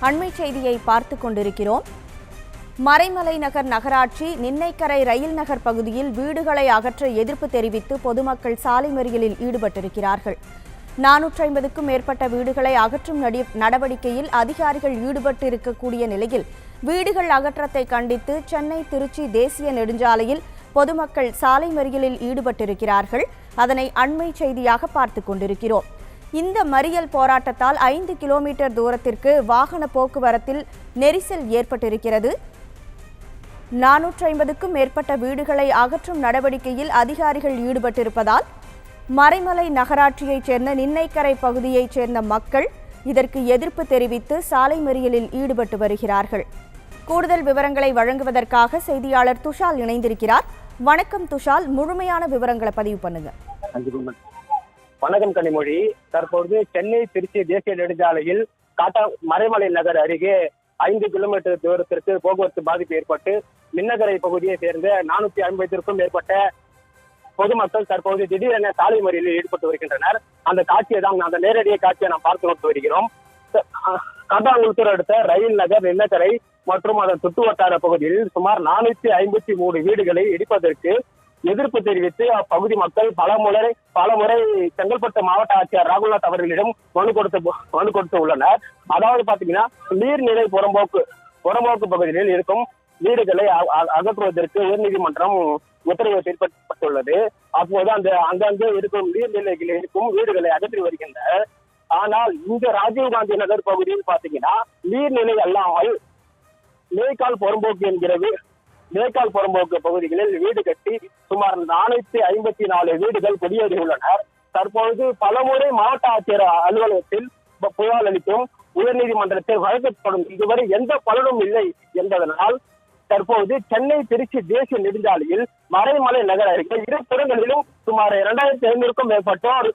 அண்மை செய்தியை பார்த்து கொண்டிருக்கிறோம். மறைமலை நகர் நகராட்சி நின்னைக்கரை ரயில் நகர் பகுதியில் வீடுகளை அகற்ற எதிர்ப்பு தெரிவித்து பொதுமக்கள் சாலை மறியலில் ஈடுபட்டிருக்கிறார்கள். 450க்கும் மேற்பட்ட வீடுகளை அகற்றும் நடவடிக்கையில் அதிகாரிகள் ஈடுபட்டிருக்கக்கூடிய நிலையில் வீடுகள் அகற்றத்தை கண்டித்து சென்னை திருச்சி தேசிய நெடுஞ்சாலையில் பொதுமக்கள் சாலை மறியலில் ஈடுபட்டிருக்கிறார்கள். அதனை அண்மை செய்தியாக பார்த்து கொண்டிருக்கிறோம். இந்த மறியல் போராட்டத்தால் 5 கிலோமீட்டர் தூரத்திற்கு வாகன போக்குவரத்தில் நெரிசல் ஏற்பட்டிருக்கிறது. 450க்கும் மேற்பட்ட வீடுகளை அகற்றும் நடவடிக்கையில் அதிகாரிகள் ஈடுபட்டிருப்பதால் மறைமலை நகராட்சியைச் சேர்ந்த நின்னைக்கரை பகுதியைச் சேர்ந்த மக்கள் இதற்கு எதிர்ப்பு தெரிவித்து சாலை மறியலில் ஈடுபட்டு வருகிறார்கள். கூடுதல் விவரங்களை வழங்குவதற்காக செய்தியாளர் துஷால் இணைந்திருக்கிறார். வணக்கம் துஷால், முழுமையான விவரங்களை பதிவு பண்ணுங்க. வணக்கம் கனிமொழி. தற்போது சென்னை திருச்சி தேசிய நெடுஞ்சாலையில் மறைமலை நகர் அருகே 5 கிலோமீட்டர் தூரத்திற்கு போக்குவரத்து பாதிப்பு ஏற்பட்டு மின்னகரை பகுதியை சேர்ந்த 450க்கும் மேற்பட்ட பொதுமக்கள் தற்போது திடீரென சாலை மறியலில் ஈடுபட்டு வருகின்றனர். அந்த காட்சியை தான் அந்த நேரடிய காட்சியை நாம் பார்த்து கொண்டு வருகிறோம். காட்டாங்குளத்தூர் அடுத்த ரயில் நகர் நின்னகரை மற்றும் அதன் சுற்று வட்டார பகுதியில் சுமார் 453 வீடுகளை இடிப்பதற்கு எதிர்ப்பு தெரிவித்து அப்பகுதி மக்கள் பலமுறை செங்கல்பட்டு மாவட்ட ஆட்சியர் ராகுல்நாத் அவர்களிடம் மனு கொடுத்து உள்ளனர். அதாவது பாத்தீங்கன்னா நீர்நிலை புறம்போக்கு பகுதியில் இருக்கும் வீடுகளை அகற்றுவதற்கு உயர்நீதிமன்றம் உத்தரவு பிறப்பிக்கப்பட்டுள்ளது. அப்போது அங்கங்கே இருக்கும் நீர்நிலைகளில் இருக்கும் வீடுகளை அகற்றி வருகின்றனர். ஆனால் இங்க ராஜீவ்காந்தி நகர் பகுதியில் பாத்தீங்கன்னா நீர்நிலை அல்லாமல் மேய்க்கால் புறம்போக்கு பகுதிகளில் வீடு கட்டி சுமார் 454 வீடுகள் குடியேறியுள்ளனர். தற்பொழுது பலமுறை மாவட்ட ஆட்சியர் அலுவலகத்தில் புகார் அளித்தும் உயர்நீதிமன்றத்தில் வழங்கப்படும் இதுவரை எந்த பலனும் இல்லை என்பதனால் தற்போது சென்னை திருச்சி தேசிய நெடுஞ்சாலையில் மறைமலை நகர் அருகே இரு புறங்களிலும் சுமார் 2500க்கும் மேற்பட்டோர்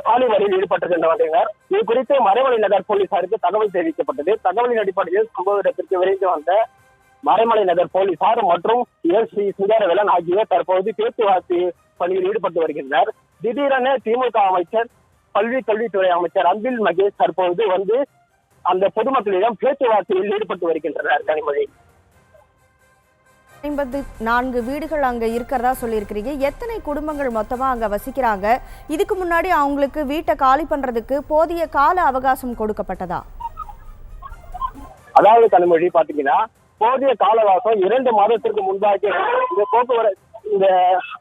சாலை மறியலில் ஈடுபட்டிருக்கின்றனர். இது குறித்து மறைமலை நகர் போலீசாருக்கு தகவல் தெரிவிக்கப்பட்டது. தகவலின் அடிப்படையில் சம்பவ இடத்திற்கு விரைந்து வந்த மறைமலை நகர் போலீசார் மற்றும் எஸ்பி சுந்தரவேலன் ஆகியோர் தற்போது பேச்சுவார்த்தை பணியில் ஈடுபட்டு வருகின்றனர். திடீரென திமுக அமைச்சர் கல்வித்துறை அமைச்சர் அன்பில் மகேஷ் தற்போது வந்து அந்த பொதுமக்களிடம் பேச்சுவார்த்தையில் ஈடுபட்டு வருகின்றனர். கனிமொழி, 54 வீடுகள் அங்க இருக்கிறதா சொல்லியிருக்கிறீங்க. எத்தனை குடும்பங்கள் மொத்தமா அங்க வசிக்கிறாங்க? இதுக்கு முன்னாடி அவங்களுக்கு வீட்டை காலி பண்றதுக்கு போதிய கால அவகாசம் கொடுக்கப்பட்டதா? அதாவது கனிமொழி பாத்தீங்கன்னா போதிய கால அவகாசம் 2 மாதத்திற்கு முன்பாக இந்த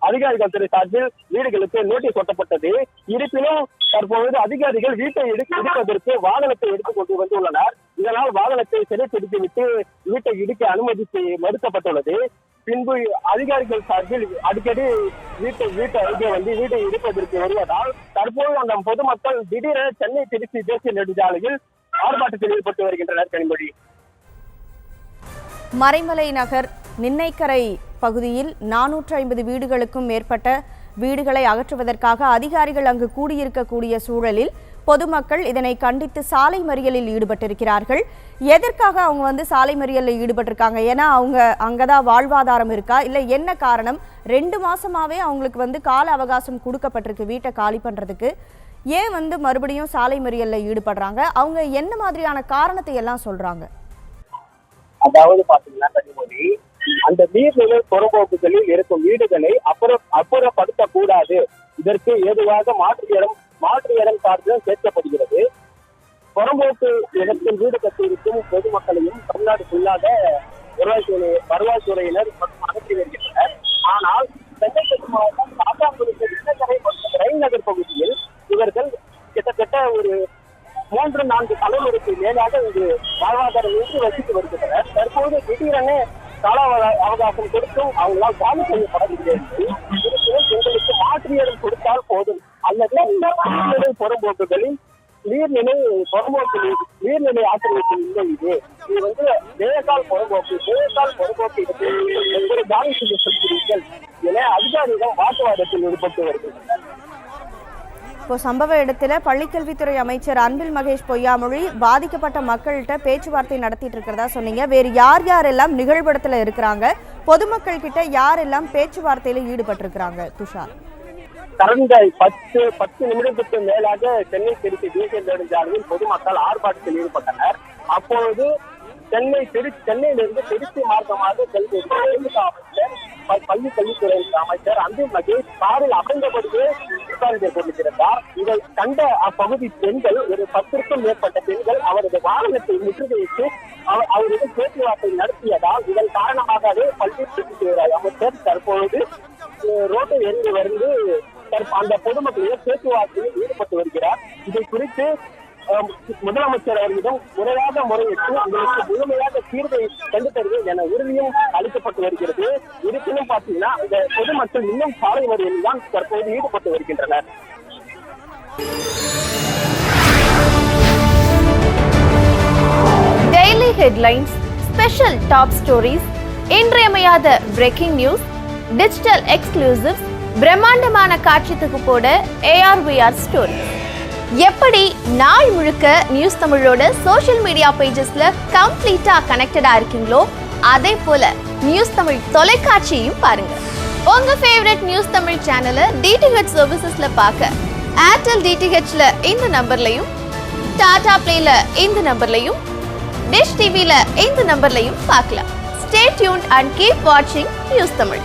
அதிகாரிகள் துறை சார்பில் வீடுகளுக்கு நோட்டீஸ் ஒட்டப்பட்டது. இருப்பினும் தற்பொழுது அதிகாரிகள் வீட்டை இடிப்பதற்கு வாகனத்தை எடுத்துக் கொண்டு வந்துள்ளனர். இதனால் வாகனத்தை சிறைப்பிடித்துவிட்டு வீட்டை இடிக்க அனுமதித்து மறுக்கப்பட்டுள்ளது. பின்பு அதிகாரிகள் சார்பில் அடிக்கடி வீட்டை அருகே வந்து வீட்டை இடிப்பதற்கு வருவதால் தற்போது அந்த பொதுமக்கள் திடீரென சென்னை திருச்சி தேசிய நெடுஞ்சாலையில் ஆர்ப்பாட்டத்தில் ஈடுபட்டு வருகின்றனர். கனிமொழி, மறைமலை நகர் நின்னைக்கரை பகுதியில் 450 வீடுகளுக்கும் மேற்பட்ட வீடுகளை அகற்றுவதற்காக அதிகாரிகள் அங்கு கூடியிருக்கக்கூடிய சூழலில் பொதுமக்கள் இதனை கண்டித்து சாலை மறியலில் ஈடுபட்டிருக்கிறார்கள். எதற்காக அவங்க வந்து சாலை மறியலில் ஈடுபட்டிருக்காங்க? ஏன்னா அவங்க அங்கதான் வாழ்வாதாரம் இருக்கா, இல்லை என்ன காரணம்? 2 மாசமாவே அவங்களுக்கு வந்து கால அவகாசம் கொடுக்கப்பட்டிருக்கு வீட்டை காலி பண்றதுக்கு. ஏன் வந்து மறுபடியும் சாலை மறியலில் ஈடுபடுறாங்க? அவங்க என்ன மாதிரியான காரணத்தை எல்லாம் சொல்றாங்க? அதாவது பாத்தீங்கன்னா கனிமொழி, அந்த நீர்நிலை புறம்போக்குகளில் இருக்கும் வீடுகளை அப்புறப்படுத்தக் கூடாது. இதற்கு ஏதுவாக மாற்று இடம் சார்பில் கேட்கப்படுகிறது. புறம்போக்கு இடத்தில் வீடு கட்டியிருக்கும் பொதுமக்களையும் தமிழ்நாடு ஃபுல்லாக வருவாய்த்துறையினர் மற்றும் அகற்றி வருகின்றனர். ஆனால் செங்கல்பட்டு மாவட்டம் காட்டாங்குளத்தூர் நின்னகரை மற்றும் ரயில் நகர் பகுதியில் இவர்கள் கிட்டத்தட்ட ஒரு 3-4 தலைமுறைக்கு மேலாக இங்கு வாழ்வாதாரம் இன்றி வசித்து வருகின்றனர். தற்போது திடீரென கால அவகாசம் கொடுத்தும் அவங்களால் காலி செய்யப்படவில்லை. எங்களுக்கு மாற்று இடம் கொடுத்தால் போதும், அல்லது நீர்நிலை புறம்போக்குகளில் நீர்நிலை ஆக்கிரமிப்பில் இல்லை. இது வந்து தேயக்கால் புறம்போக்கு இடத்தில் காலி செய்ய சொல்கிறீர்கள் என அதிகாரிகள் வாக்குவாதத்தில் ஈடுபட்டு வருகின்றனர். இப்போ சம்பவ இடத்துல பள்ளிக்கல்வித்துறை அமைச்சர் அன்பில் மகேஷ் பொய்யாமொழி பாதிக்கப்பட்ட மக்கள்கிட்ட பேச்சுவார்த்தை நடத்திட்டு இருக்கிறதா சொன்னீங்க. வேறு யாரெல்லாம் நிகழ்விடத்துல இருக்கிறாங்க? பொதுமக்கள் கிட்ட யாரெல்லாம் பேச்சுவார்த்தையில ஈடுபட்டு இருக்கிறாங்க? துஷார், கடந்த 10 நிமிடத்துக்கு மேலாக சென்னை திருச்சி தேசிய நெடுஞ்சாலையில் பொதுமக்கள் ஆர்ப்பாட்டத்தில் ஈடுபட்டனர். அப்பொழுது சென்னையிலிருந்து திருச்சி மார்க்கமாக செல்வது பள்ளி கல்வித்துறை அமைச்சர் அன்பில் மகேஷ் காரில் அமர்ந்தபடியே விசாரணை கொண்டிருக்கிறார். இதை கண்ட அப்பகுதி பெண்கள், ஒரு 10க்கும் மேற்பட்ட பெண்கள் அவரது வாகனத்தை முற்றுகையிட்டு அவருடன் பேச்சுவார்த்தை நடத்தியதால் இதன் காரணமாகவே பள்ளி கல்வித்துறை அமைச்சர் தற்பொழுது ரோட்டை இறங்கி வந்து அந்த பொதுமக்களிடம் பேச்சுவார்த்தையில் ஈடுபட்டு வருகிறார். இதை குறித்து முதலமைச்சர் அவர்களிடம் முறையிட்டு உங்களுக்கு முழுமையாக தீர்வை கண்டு தருவேன் என உறுதியும் அளிக்கப்பட்டு வருகிறது. இருப்பினும் பார்த்தீங்கன்னா இந்த பொதுமக்கள் இன்னும் சாலை மறியலில் தான் தற்போது ஈடுபட்டு வருகின்றனர். Daily headlines, special top stories, இன்றியமையாத பிரேக்கிங் நியூஸ், டிஜிட்டல் எக்ஸ்க்ளூசிவ்ஸ், பிரம்மாண்டமான காட்சி தொகுப்போட ARVR ஸ்டோரி. எப்படி நாள் முழுக்க நியூஸ் தமிழோட சோஷியல் மீடியா பேஜஸ்ல கம்ப்ளீட்டா கனெக்டடா இருக்கீங்களோ அதே போல நியூஸ் தமிழ் தொலைக்காட்சியையும் பாருங்க. உங்க ஃபேவரட் நியூஸ் தமிழ் சேனலை DTH சர்வீசஸ்ல பார்க்க ஏர்டெல் DTHல இந்த நம்பர்லையும், டாடா பிளேல இந்த நம்பர்லையும், டிஷ் டிவில இந்த நம்பர்லையும் பார்க்கலாம். Stay tuned and keep watching news Tamil.